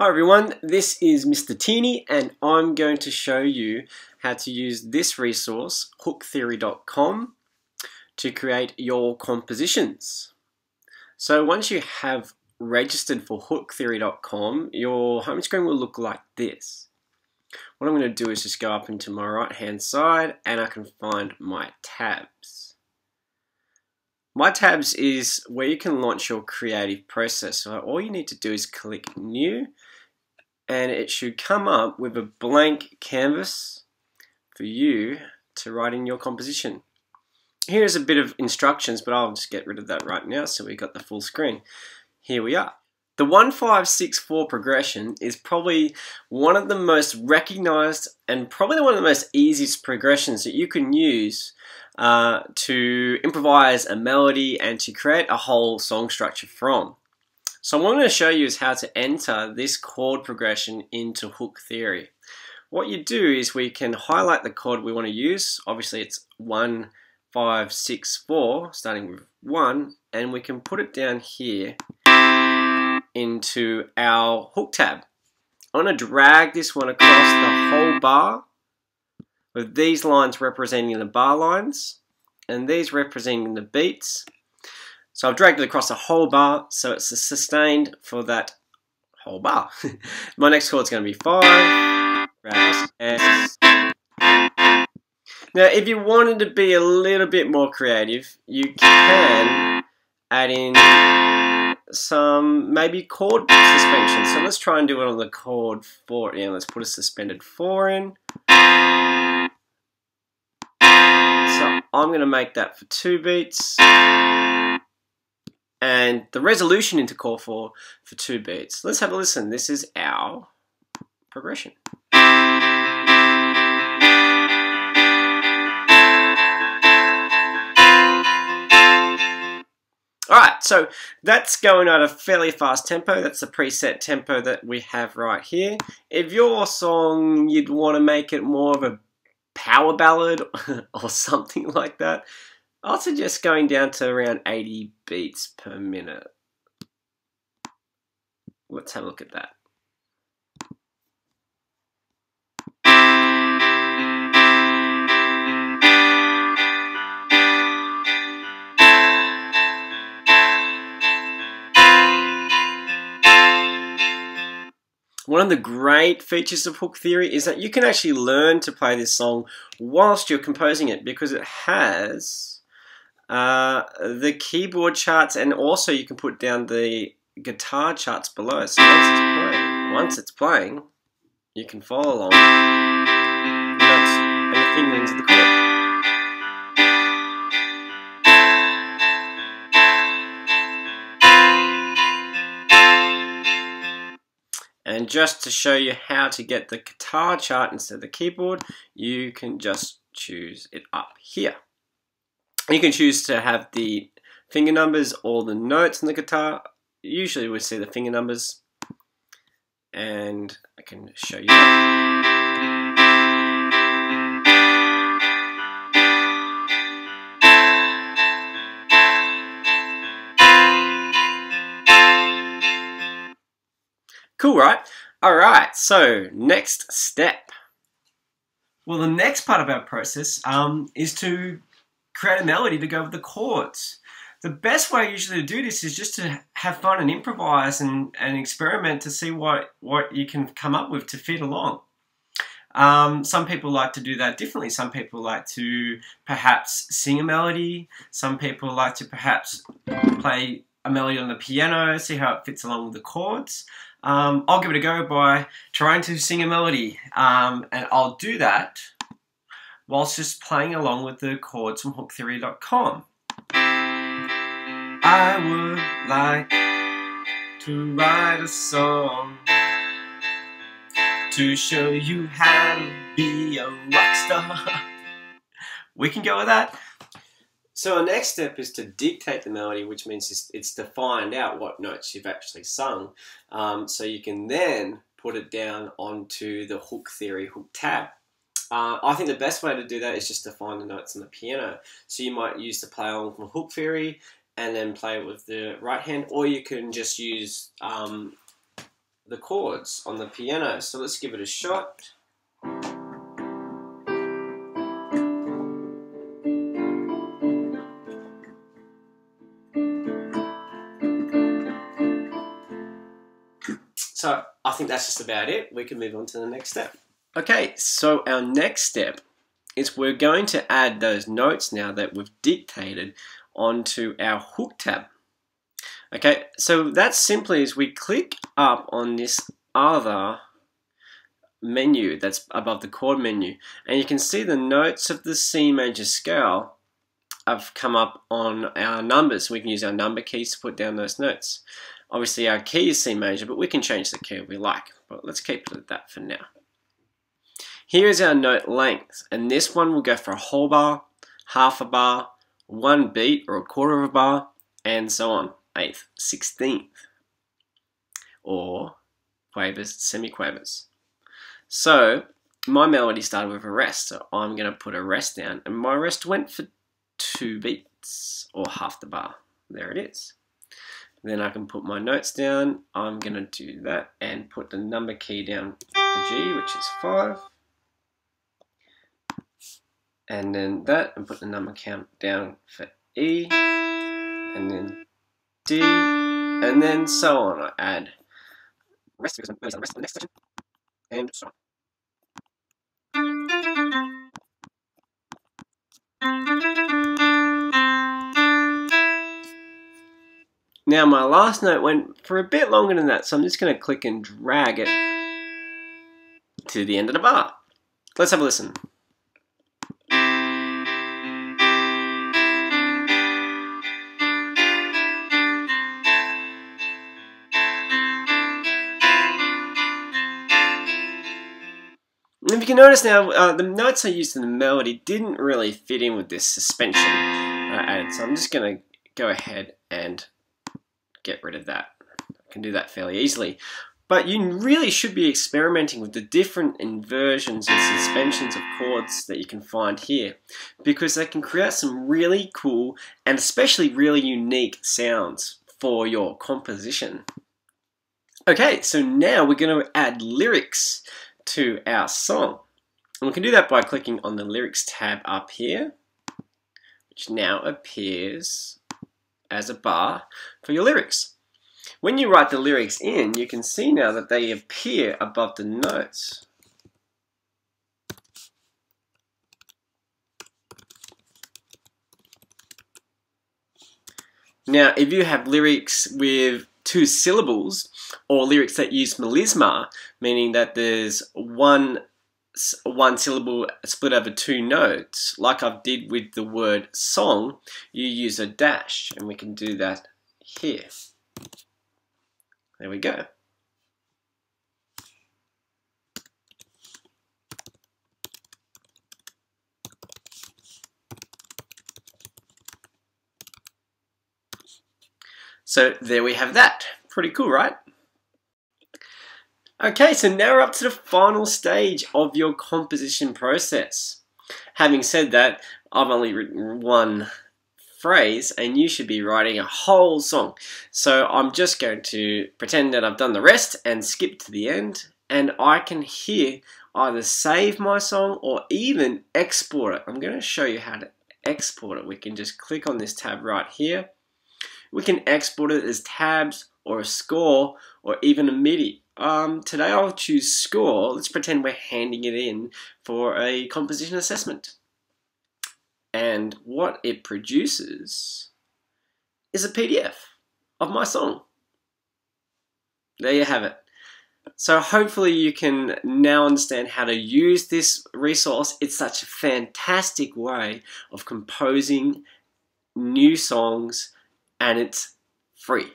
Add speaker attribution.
Speaker 1: Hi everyone, this is Mr. Tierney and I'm going to show you how to use this resource, Hooktheory.com, to create your compositions. So once you have registered for Hooktheory.com, your home screen will look like this. What I'm going to do is just go up into my right hand side and I can find my tabs. My tabs is where you can launch your creative process. So all you need to do is click New and it should come up with a blank canvas for you to write in your composition. Here's a bit of instructions, but I'll just get rid of that right now so we got the full screen. Here we are. The 1-5-6-4 progression is probably one of the most recognized and probably one of the most easiest progressions that you can use to improvise a melody and to create a whole song structure from. So what I'm going to show you is how to enter this chord progression into Hook Theory. What you do is we can highlight the chord we want to use. Obviously it's 1, 5, 6, 4, starting with 1, and we can put it down here into our hook tab. I'm going to drag this one across the whole bar with these lines representing the bar lines and these representing the beats. So I've dragged it across the whole bar so it's sustained for that whole bar. My next chord is going to be 5, S. Now if you wanted to be a little bit more creative, you can add in some maybe chord suspension. So let's try and do it on the chord 4. Yeah, let's put a suspended 4 in. So I'm going to make that for 2 beats. And the resolution into chord 4 for 2 beats. Let's have a listen. This is our progression. Alright, so that's going at a fairly fast tempo. That's the preset tempo that we have right here. If your song, you'd want to make it more of a power ballad or something like that, I'll suggest going down to around 80 beats per minute. Let's have a look at that. One of the great features of Hook Theory is that you can actually learn to play this song whilst you're composing it because it has the keyboard charts and also you can put down the guitar charts below. So once it's playing, you can follow along the notes and the fingerings of the chord. And just to show you how to get the guitar chart instead of the keyboard, you can just choose it up here. You can choose to have the finger numbers or the notes on the guitar. Usually we see the finger numbers, and I can show you that. Cool, right? Alright, so next step. Well, the next part of our process is to create a melody to go with the chords. The best way usually to do this is just to have fun and improvise and experiment to see what you can come up with to fit along. Some people like to do that differently. Some people like to perhaps sing a melody. Some people like to perhaps play a melody on the piano, see how it fits along with the chords. I'll give it a go by trying to sing a melody, and I'll do that whilst just playing along with the chords from Hooktheory.com. I would like to write a song to show you how to be a rock star. We can go with that. So our next step is to dictate the melody, which means it's to find out what notes you've actually sung, so you can then put it down onto the Hook Theory hook tab. I think the best way to do that is just to find the notes on the piano. So you might use the play along from Hook Theory and then play it with the right hand, or you can just use the chords on the piano. So let's give it a shot. So I think that's just about it. We can move on to the next step. Okay, so our next step is we're going to add those notes now that we've dictated onto our hook tab. Okay, so that simply is we click up on this other menu that's above the chord menu, and you can see the notes of the C major scale have come up on our numbers. We can use our number keys to put down those notes. Obviously our key is C major, but we can change the key if we like, but let's keep it at that for now. Here is our note length, and this one will go for a whole bar, half a bar, 1 beat or a quarter of a bar, and so on, 1/8, 16th, or quavers, semiquavers. So my melody started with a rest, so I'm going to put a rest down, and my rest went for 2 beats, or half the bar. There it is. Then I can put my notes down. I'm going to do that and put the number key down for G, which is 5. And then that, and put the number count down for E, and then D, and then so on. I add rest because I'm going to rest on the next section, and so on. Now my last note went for a bit longer than that, so I'm just going to click and drag it to the end of the bar. Let's have a listen. And if you can notice now, the notes I used in the melody didn't really fit in with this suspension I added, so I'm just going to go ahead and get rid of that. I can do that fairly easily. But you really should be experimenting with the different inversions and suspensions of chords that you can find here, because they can create some really cool and especially really unique sounds for your composition. Okay, so now we're going to add lyrics to our song. And we can do that by clicking on the lyrics tab up here, which now appears as a bar for your lyrics. When you write the lyrics in, you can see now that they appear above the notes. Now, if you have lyrics with 2 syllables, or lyrics that use melisma, meaning that there's one syllable split over 2 notes, like I did with the word song, you use a dash, and we can do that here. There we go. So there we have that. Pretty cool, right? Okay, so now we're up to the final stage of your composition process. Having said that, I've only written one phrase and you should be writing a whole song. So I'm just going to pretend that I've done the rest and skip to the end, and I can here either save my song or even export it. I'm going to show you how to export it. We can just click on this tab right here. We can export it as tabs or a score or even a MIDI. Today I'll choose score. Let's pretend we're handing it in for a composition assessment. And what it produces is a PDF of my song. There you have it. So hopefully you can now understand how to use this resource. It's such a fantastic way of composing new songs, and it's free.